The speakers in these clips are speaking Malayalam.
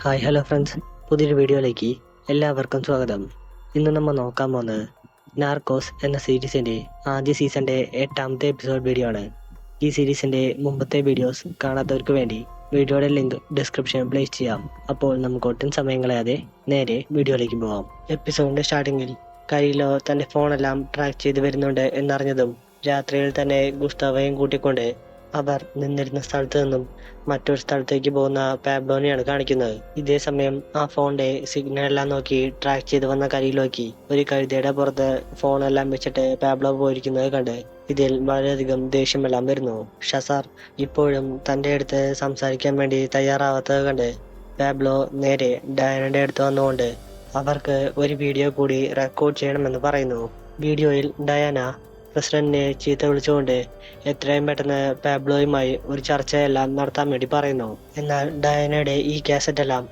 ഹായ് ഹലോ ഫ്രണ്ട്സ്, പുതിയൊരു വീഡിയോയിലേക്ക് എല്ലാവർക്കും സ്വാഗതം. ഇന്ന് നമ്മൾ നോക്കാൻ പോകുന്നത് നാർക്കോസ് എന്ന സീരീസിൻ്റെ ആദ്യ സീസണിൻ്റെ 8ാമത്തെ എപ്പിസോഡ് വീഡിയോ ആണ്. ഈ സീരീസിൻ്റെ മുമ്പത്തെ വീഡിയോസ് കാണാത്തവർക്ക് വേണ്ടി വീഡിയോയുടെ ലിങ്ക് ഡിസ്ക്രിപ്ഷനിൽ പ്ലേസ് ചെയ്യാം. അപ്പോൾ നമുക്ക് ഒട്ടും സമയം കളയാതെ നേരെ വീഡിയോയിലേക്ക് പോകാം. എപ്പിസോഡിൻ്റെ സ്റ്റാർട്ടിങ്ങിൽ കരീലോ തൻ്റെ ഫോണെല്ലാം ട്രാക്ക് ചെയ്ത് വരുന്നുണ്ട് എന്നറിഞ്ഞതും രാത്രിയിൽ തന്നെ ഗുസ്താവോയും കൂട്ടിക്കൊണ്ട് അവർ നിന്നിരുന്ന സ്ഥലത്ത് നിന്നും മറ്റൊരു സ്ഥലത്തേക്ക് പോകുന്ന പാബ്ലോനെയാണ് കാണിക്കുന്നത്. ഇതേ സമയം ആ ഫോണിന്റെ സിഗ്നൽ എല്ലാം നോക്കി ട്രാക്ക് ചെയ്ത് വന്ന കരീലോയ്ക്ക് ഒരു കഴുതയുടെ പുറത്ത് ഫോണെല്ലാം വെച്ചിട്ട് പാബ്ലോ പോയിരിക്കുന്നത് കണ്ട് ഇതിൽ വളരെയധികം ദേഷ്യമെല്ലാം വരുന്നു. ഷസാർ ഇപ്പോഴും തന്റെ അടുത്ത് സംസാരിക്കാൻ വേണ്ടി തയ്യാറാവാത്തത് കണ്ട് പാബ്ലോ നേരെ ഡയാനയുടെ അടുത്ത് വന്നുകൊണ്ട് അവർക്ക് ഒരു വീഡിയോ കൂടി റെക്കോർഡ് ചെയ്യണമെന്ന് പറയുന്നു. വീഡിയോയിൽ ഡയാന പ്രസിഡന്റിനെ ചീത്ത വിളിച്ചുകൊണ്ട് എത്രയും പെട്ടെന്ന് പാബ്ലോയുമായി ഒരു ചർച്ചയെല്ലാം നടത്താൻ വേണ്ടി പറയുന്നു. എന്നാൽ ഡയാനയുടെ ഈ കാസറ്റെല്ലാം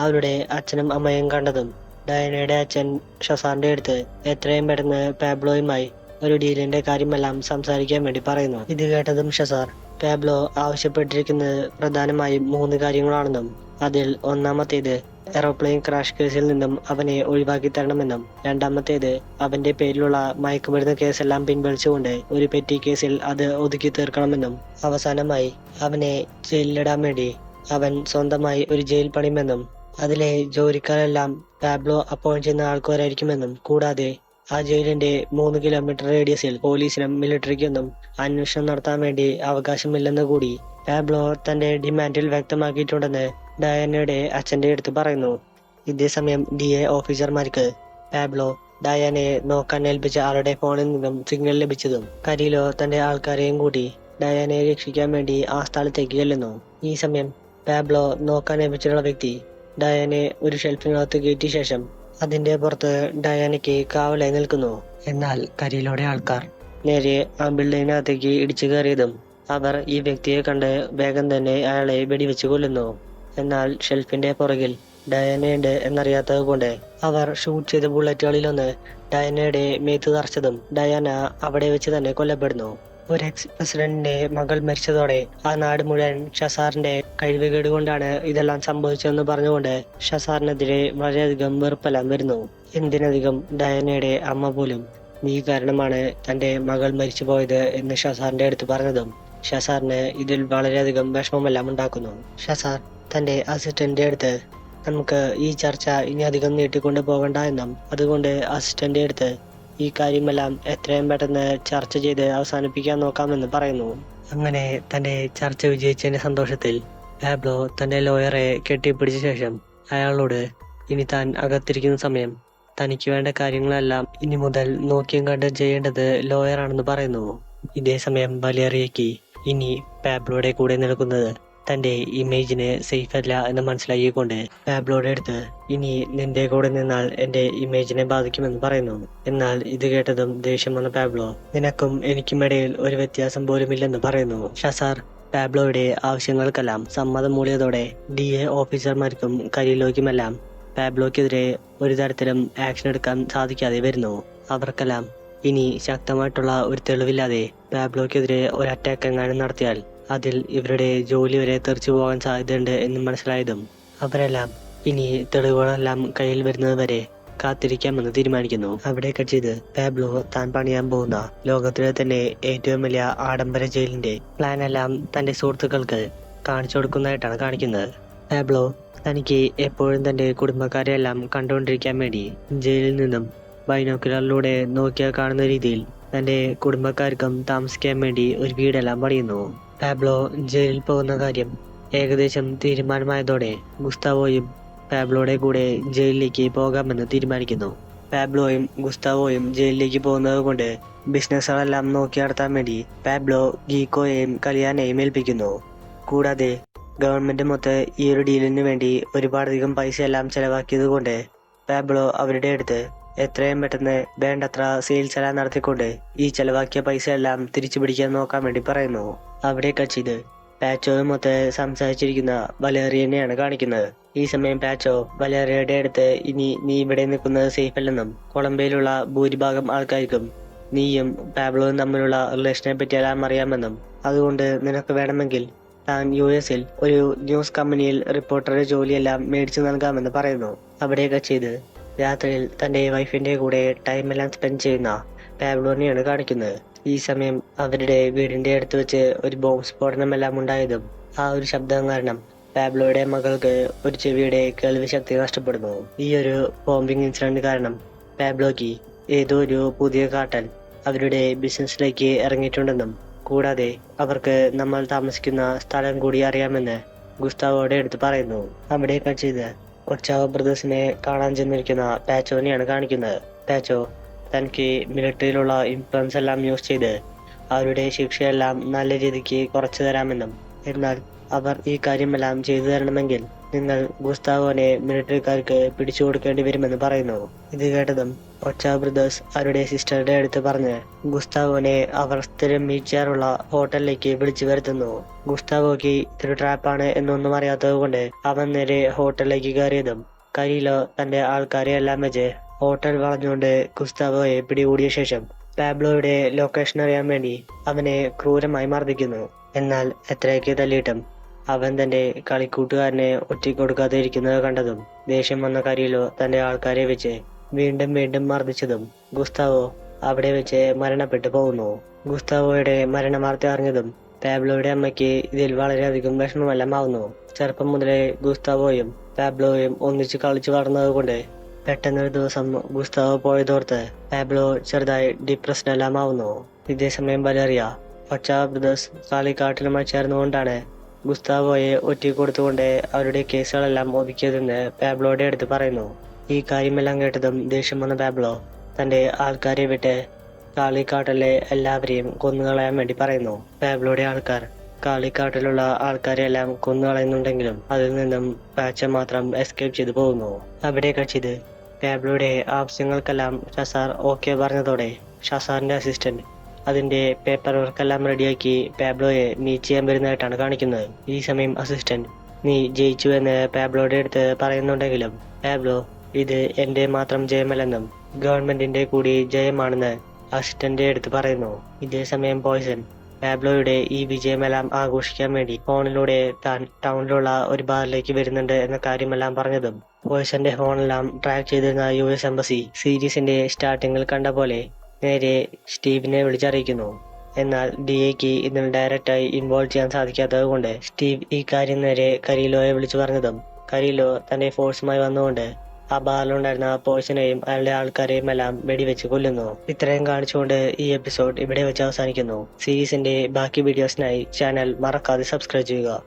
അവരുടെ അച്ഛനും അമ്മയും കണ്ടതും ഡയാനയുടെ അച്ഛൻ ഷസാറിന്റെ അടുത്ത് എത്രയും പെട്ടെന്ന് പാബ്ലോയുമായി ഒരു ഡീലിന്റെ കാര്യമെല്ലാം സംസാരിക്കാൻ വേണ്ടി പറയുന്നു. ഇത് കേട്ടതും ഷസാർ പാബ്ലോ ആവശ്യപ്പെട്ടിരിക്കുന്നത് പ്രധാനമായും 3 കാര്യങ്ങളാണെന്നും അതിൽ ഒന്നാമത്തേത് എറോപ്ലെയിൻ ക്രാഷ് കേസിൽ നിന്നും അവനെ ഒഴിവാക്കി തരണമെന്നും രണ്ടാമത്തേത് അവന്റെ പേരിലുള്ള മയക്കുമരുന്ന് കേസെല്ലാം പിൻവലിച്ചുകൊണ്ട് ഒരു പെറ്റി കേസിൽ അത് ഒതുക്കി തീർക്കണമെന്നും അവസാനമായി അവനെ ജയിലിലിടാൻ വേണ്ടി അവൻ സ്വന്തമായി ഒരു ജയിൽ പണിയുമെന്നും അതിലെ ജോലിക്കാരെല്ലാം പാബ്ലോ അപ്പോയിന്റ് ചെയ്യുന്ന ആൾക്കാരായിരിക്കുമെന്നും കൂടാതെ ആ ജയിലിന്റെ 3 കിലോമീറ്റർ റേഡിയസിൽ പോലീസിനും മിലിറ്ററിക്കൊന്നും അന്വേഷണം നടത്താൻ വേണ്ടി അവകാശമില്ലെന്ന് കൂടി പാബ്ലോ തന്റെ ഡിമാൻഡിൽ വ്യക്തമാക്കിയിട്ടുണ്ടെന്ന് ഡയാനയുടെ അച്ഛന്റെ അടുത്ത് പറയുന്നു. ഇതേസമയം DA ഓഫീസർമാർക്ക് പാബ്ലോ ഡയാനയെ നോക്കാൻ ഏൽപ്പിച്ച ആളുടെ ഫോണിൽ നിന്നും സിഗ്നൽ ലഭിച്ചതും കരീലോ തന്റെ ആൾക്കാരെയും കൂടി ഡയാനയെ രക്ഷിക്കാൻ വേണ്ടി ആ സ്ഥലത്തേക്ക് ചെല്ലുന്നു. ഈ സമയം പാബ്ലോ നോക്കാൻ ഏൽപ്പിച്ചിട്ടുള്ള വ്യക്തി ഡയാനയെ ഒരു ഷെൽഫിനകത്ത് കയറ്റിയ ശേഷം അതിന്റെ പുറത്ത് ഡയാനയ്ക്ക് കാവലായി നിൽക്കുന്നു. എന്നാൽ കരീലോയുടെ ആൾക്കാർ നേരെ ആ ബിൽഡിങ്ങിനകത്തേക്ക് ഇടിച്ചു കയറിയതും അവർ ഈ വ്യക്തിയെ കണ്ട് വേഗം തന്നെ അയാളെ വെടിവെച്ച് കൊല്ലുന്നു. എന്നാൽ ഷെൽഫിന്റെ പുറകിൽ ഡയാനയുണ്ട് എന്നറിയാത്തത് കൊണ്ട് അവർ ഷൂട്ട് ചെയ്ത ബുള്ളറ്റുകളിലൊന്ന് ഡയാനയുടെ മേത്ത് തറച്ചതും ഡയാന അവിടെ വെച്ച് തന്നെ കൊല്ലപ്പെടുന്നു. ഒരു എക്സ് പ്രസിഡന്റിന്റെ മകൾ മരിച്ചതോടെ ആ നാട് മുഴുവൻ ഷസാറിന്റെ കഴിവുകേട് കൊണ്ടാണ് ഇതെല്ലാം സംഭവിച്ചതെന്ന് പറഞ്ഞുകൊണ്ട് ഷസാറിനെതിരെ വളരെയധികം വെറുപ്പെല്ലാം വരുന്നു. എന്തിനധികം ഡയാനയുടെ അമ്മ പോലും നീ കാരണമാണ് തന്റെ മകൾ മരിച്ചു പോയത് എന്ന് ഷസാറിന്റെ അടുത്ത് പറഞ്ഞതും ഷസാറിന് ഇതിൽ വളരെയധികം വിഷമമെല്ലാം ഉണ്ടാക്കുന്നു. ഷസാർ തന്റെ അസിസ്റ്റന്റിന്റെ അടുത്ത് നമുക്ക് ഈ ചർച്ച ഇനി അധികം നീട്ടിക്കൊണ്ട് പോകണ്ട എന്നും അതുകൊണ്ട് അസിസ്റ്റന്റിന്റെ അടുത്ത് ഈ കാര്യമെല്ലാം എത്രയും പെട്ടെന്ന് ചർച്ച ചെയ്ത് അവസാനിപ്പിക്കാൻ നോക്കാമെന്ന് പറയുന്നു. അങ്ങനെ തന്റെ ചർച്ച വിജയിച്ചതിന്റെ സന്തോഷത്തിൽ പാബ്ലോ തന്റെ ലോയറെ കെട്ടിപ്പിടിച്ച ശേഷം അയാളോട് ഇനി താൻ അകത്തിരിക്കുന്ന സമയം തനിക്ക് വേണ്ട കാര്യങ്ങളെല്ലാം ഇനി മുതൽ നോക്കിയും കണ്ട് ചെയ്യേണ്ടത് ലോയറാണെന്ന് പറയുന്നു. ഇതേ സമയം വലേറിയയ്ക്ക് ഇനി പാബ്ലോയുടെ കൂടെ നിൽക്കുന്നത് തന്റെ ഇമേജിന് സേഫ് അല്ല എന്ന് മനസ്സിലാക്കിക്കൊണ്ട് പാബ്ലോയുടെ അടുത്ത് ഇനി നിന്റെ കൂടെ നിന്നാൽ എന്റെ ഇമേജിനെ ബാധിക്കുമെന്ന് പറയുന്നു. എന്നാൽ ഇത് കേട്ടതും ദേഷ്യം വന്ന പാബ്ലോ നിനക്കും എനിക്കുമിടയിൽ ഒരു വ്യത്യാസം പോലുമില്ലെന്ന് പറയുന്നു. ഷസാർ പാബ്ലോയുടെ ആവശ്യങ്ങൾക്കെല്ലാം സമ്മതം മൂടിയതോടെ DA ഓഫീസർമാർക്കും കരീലോയ്ക്കുമെല്ലാം പാബ്ലോയ്ക്കെതിരെ ഒരു തരത്തിലും ആക്ഷൻ എടുക്കാൻ സാധിക്കാതെ വരുന്നു. അവർക്കെല്ലാം ഇനി ശക്തമായിട്ടുള്ള ഒരു തെളിവില്ലാതെ പാബ്ലോയ്ക്കെതിരെ ഒരു അറ്റാക്ക് എങ്ങാനും നടത്തിയാൽ അതിൽ ഇവരുടെ ജോലി വരെ തെറിച്ചു പോകാൻ സാധ്യതയുണ്ട് എന്ന് മനസ്സിലായതും അവരെല്ലാം ഇനി തെളിവുകളെല്ലാം കയ്യിൽ വരുന്നത് വരെ കാത്തിരിക്കാമെന്ന് തീരുമാനിക്കുന്നു. അവിടെ കക്ഷിത് പാബ്ലോ താൻ പണിയാൻ പോകുന്ന ലോകത്തിലെ തന്നെ ഏറ്റവും വലിയ ആഡംബര ജയിലിന്റെ പ്ലാനെല്ലാം തന്റെ സുഹൃത്തുക്കൾക്ക് കാണിച്ചു കൊടുക്കുന്നതായിട്ടാണ് കാണിക്കുന്നത്. പാബ്ലോ തനിക്ക് എപ്പോഴും തന്റെ കുടുംബക്കാരെയെല്ലാം കണ്ടുകൊണ്ടിരിക്കാൻ വേണ്ടി ജയിലിൽ നിന്നും ബൈനോക്കുലറിലൂടെ നോക്കിയാൽ കാണുന്ന രീതിയിൽ തന്റെ കുടുംബക്കാർക്കും താമസിക്കാൻ വേണ്ടി ഒരു വീടെല്ലാം പണിയുന്നു. പാബ്ലോ ജയിലിൽ പോകുന്ന കാര്യം ഏകദേശം തീരുമാനമായതോടെ ഗുസ്താവോയും പാബ്ലോയുടെ കൂടെ ജയിലിലേക്ക് പോകാമെന്ന് തീരുമാനിക്കുന്നു. പാബ്ലോയും ഗുസ്താവോയും ജയിലിലേക്ക് പോകുന്നത് കൊണ്ട് ബിസിനസ്സുകളെല്ലാം നോക്കി നടത്താൻ വേണ്ടി പാബ്ലോ ഗീക്കോയെയും കലിയാനെയും ഏൽപ്പിക്കുന്നു. കൂടാതെ ഗവൺമെന്റ് മൊത്തം ഈ ഒരു ഡീലിന് വേണ്ടി ഒരുപാടധികം പൈസയെല്ലാം ചെലവാക്കിയത് കൊണ്ട് പാബ്ലോ അവരുടെ അടുത്ത് എത്രയും പെട്ടെന്ന് വേണ്ടത്ര സെയിൽസ് എല്ലാം നടത്തിക്കൊണ്ട് ഈ ചെലവാക്കിയ പൈസ എല്ലാം തിരിച്ചു പിടിക്കാൻ നോക്കാൻ വേണ്ടി പറയുന്നു. അവിടെ കക്ഷിത് പാച്ചോയുമൊത്ത് സംസാരിച്ചിരിക്കുന്ന വലേറിയനെയാണ് കാണിക്കുന്നത്. ഈ സമയം പാച്ചോ വലേറിയയുടെ അടുത്ത് ഇനി നീ ഇവിടെ നിൽക്കുന്നത് സേഫ് അല്ലെന്നും കൊളംബിയയിലുള്ള ഭൂരിഭാഗം ആൾക്കാർക്കും നീയും പാബ്ലോയും തമ്മിലുള്ള റിലേഷനെ പറ്റിയെല്ലാം അറിയാമെന്നും അതുകൊണ്ട് നിനക്ക് വേണമെങ്കിൽ താൻ US-ൽ ഒരു ന്യൂസ് കമ്പനിയിൽ റിപ്പോർട്ടറുടെ ജോലിയെല്ലാം മേടിച്ചു നൽകാമെന്ന് പറയുന്നു. അവിടെയൊക്കെ ചെയ്ത് രാത്രിയിൽ തന്റെ വൈഫിന്റെ കൂടെ ടൈമെല്ലാം സ്പെൻഡ് ചെയ്യുന്ന പാബ്ലോനെയാണ് കാണിക്കുന്നത്. ഈ സമയം അവരുടെ വീടിന്റെ അടുത്ത് വെച്ച് ഒരു ബോംബ് സ്ഫോടനമെല്ലാം ഉണ്ടായതും ആ ഒരു ശബ്ദം കാരണം പാബ്ലോയുടെ മകൾക്ക് ഒരു ചെവിയുടെ കേൾവി ശക്തി നഷ്ടപ്പെടുന്നു. ഈ ഒരു ബോംബിംഗ് ഇൻസിഡന്റ് കാരണം പാബ്ലോയ്ക്ക് ഏതോ ഒരു പുതിയ കാട്ടൽ അവരുടെ ബിസിനസ്സിലേക്ക് ഇറങ്ങിയിട്ടുണ്ടെന്നും കൂടാതെ അവർക്ക് നമ്മൾ താമസിക്കുന്ന സ്ഥലം കൂടി അറിയാമെന്ന് ഗുസ്താവോയുടെ അടുത്ത് പറയുന്നു. അവിടെ ചെയ്ത് ഒച്ചാവോ ബ്രദേഴ്സിനെ കാണാൻ ചെന്നിരിക്കുന്ന പാച്ചോനെയാണ് കാണിക്കുന്നത്. പാച്ചോ തനിക്ക് മിലിറ്ററിയിലുള്ള ഇൻഫ്ലുവൻസ് എല്ലാം യൂസ് ചെയ്ത് അവരുടെ ശിക്ഷയെല്ലാം നല്ല രീതിക്ക് കുറച്ചു തരാമെന്നും എന്നാൽ അവർ ഈ കാര്യമെല്ലാം ചെയ്തു തരണമെങ്കിൽ നിങ്ങൾ ഗുസ്താവോനെ മിലിറ്ററിക്കാർക്ക് പിടിച്ചു കൊടുക്കേണ്ടി വരുമെന്ന് പറയുന്നു. ഇത് കേട്ടതും ഒച്ചാവോ ബ്രദേഴ്സ് അവരുടെ സിസ്റ്ററുടെ അടുത്ത് പറഞ്ഞ് ഗുസ്താവോനെ അവർ സ്ഥിരം മീറ്റ് ചെയ്യാറുള്ള ഹോട്ടലിലേക്ക് വിളിച്ചു വരുത്തുന്നു. ഗുസ്താവോക്ക് ഇതൊരു ട്രാപ്പാണ് എന്നൊന്നും അറിയാത്തത് കൊണ്ട് അവൻ നേരെ ഹോട്ടലിലേക്ക് കയറിയതും കരീലോ തന്റെ ആൾക്കാരെ എല്ലാം വെച്ച് ഹോട്ടൽ വളഞ്ഞുകൊണ്ട് ഗുസ്താവോയെ പിടികൂടിയ ശേഷം പാബ്ലോയുടെ ലൊക്കേഷൻ അറിയാൻ വേണ്ടി അവനെ ക്രൂരമായി മർദ്ദിക്കുന്നു. എന്നാൽ എത്രയൊക്കെ തല്ലിയിട്ടും അവൻ തന്റെ കളിക്കൂട്ടുകാരനെ ഒറ്റിക്കൊടുക്കാതെ ഇരിക്കുന്നത് കണ്ടതും ദേഷ്യം വന്ന കരീലോ തന്റെ ആൾക്കാരെ വെച്ച് വീണ്ടും വീണ്ടും മർദ്ദിച്ചതും ഗുസ്താവോ അവിടെ വെച്ച് മരണപ്പെട്ടു പോകുന്നു. ഗുസ്താവോയുടെ മരണവാർത്ത അറിഞ്ഞതും പാബ്ലോയുടെ അമ്മയ്ക്ക് ഇതിൽ വളരെയധികം വിഷമമെല്ലാമാവുന്നു. ചെറുപ്പം മുതലേ ഗുസ്താവോയും പാബ്ലോയും ഒന്നിച്ച് കളിച്ചു വളർന്നതുകൊണ്ട് പെട്ടെന്നൊരു ദിവസം ഗുസ്താവോ പോയതോർത്ത് പാബ്ലോ ചെറുതായി ഡിപ്രസ്ഡ് എല്ലാം ആവുന്നു. ഇതേസമയം വലേറിയ ഒച്ചാവോ ബ്രദേഴ്സ് കാളിക്കാട്ടിലുമായി ചേർന്നുകൊണ്ടാണ് ഗുസ്താവോയെ ഒറ്റിക്കൊടുത്തുകൊണ്ട് അവരുടെ കേസുകളെല്ലാം ഒതുക്കിയതെന്ന് പാബ്ലോയുടെ അടുത്ത് പറയുന്നു. ഈ കാര്യമെല്ലാം കേട്ടതും ദേഷ്യം വന്ന പാബ്ലോ തന്റെ ആൾക്കാരെ വിട്ട് കാളിക്കാട്ടിലെ എല്ലാവരെയും കൊന്നുകളയാൻ വേണ്ടി പറയുന്നു. പാബ്ലോയുടെ ആൾക്കാർ കാളിക്കാട്ടിലുള്ള ആൾക്കാരെല്ലാം കൊന്നുകളയുന്നുണ്ടെങ്കിലും അതിൽ നിന്നും പാച്ച മാത്രം എസ്കേപ്പ് ചെയ്തു പോകുന്നു. അവിടെ ചെയ്ത് പാബ്ലോയുടെ ആവശ്യങ്ങൾക്കെല്ലാം ഷസാർ ഓക്കെ പറഞ്ഞതോടെ ഷസാറിന്റെ അസിസ്റ്റന്റ് അതിന്റെ പേപ്പർ വർക്കെല്ലാം റെഡിയാക്കി പാബ്ലോയെ മീറ്റ് ചെയ്യാൻ വരുന്നതായിട്ടാണ് കാണിക്കുന്നത്. ഈ സമയം അസിസ്റ്റന്റ് നീ ജയിച്ചു എന്ന് പാബ്ലോയുടെ അടുത്ത് പറയുന്നുണ്ടെങ്കിലും പാബ്ലോ ഇത് എന്റെ മാത്രം ജയമല്ലെന്നും ഗവൺമെന്റിന്റെ കൂടി ജയമാണെന്ന് അസിസ്റ്റന്റ് അടുത്ത് പറയുന്നു. ഇതേ സമയം പോയ്സൺ പാബ്ലോയുടെ ഈ വിജയമെല്ലാം ആഘോഷിക്കാൻ വേണ്ടി ഫോണിലൂടെ താൻ ടൗണിലുള്ള ഒരു ബാറിലേക്ക് വരുന്നുണ്ട് എന്ന കാര്യമെല്ലാം പറഞ്ഞതും പോയ്സന്റെ ഫോണെല്ലാം ട്രാക്ക് ചെയ്തിരുന്ന US എംബസി സീരീസിന്റെ സ്റ്റാർട്ടിങ്ങിൽ കണ്ട പോലെ നേരെ സ്റ്റീവിനെ വിളിച്ചറിയിക്കുന്നു. എന്നാൽ DAക്ക് ഇതിൽ ഡയറക്റ്റായി ഇൻവോൾവ് ചെയ്യാൻ സാധിക്കാത്തത് കൊണ്ട് സ്റ്റീവ് ഈ കാര്യം നേരെ കരീലോയെ വിളിച്ചു പറഞ്ഞതും കരീലോ തന്റെ ഫോഴ്സുമായി വന്നുകൊണ്ട് ആ ബാറിലുണ്ടായിരുന്ന പോയ്സനെയും അയാളുടെ ആൾക്കാരെയും എല്ലാം വെടിവെച്ച് കൊല്ലുന്നു. ഇത്രയും കാണിച്ചുകൊണ്ട് ഈ എപ്പിസോഡ് ഇവിടെ വെച്ച് അവസാനിക്കുന്നു. സീരീസിന്റെ ബാക്കി വീഡിയോസിനായി ചാനൽ മറക്കാതെ സബ്സ്ക്രൈബ് ചെയ്യുക.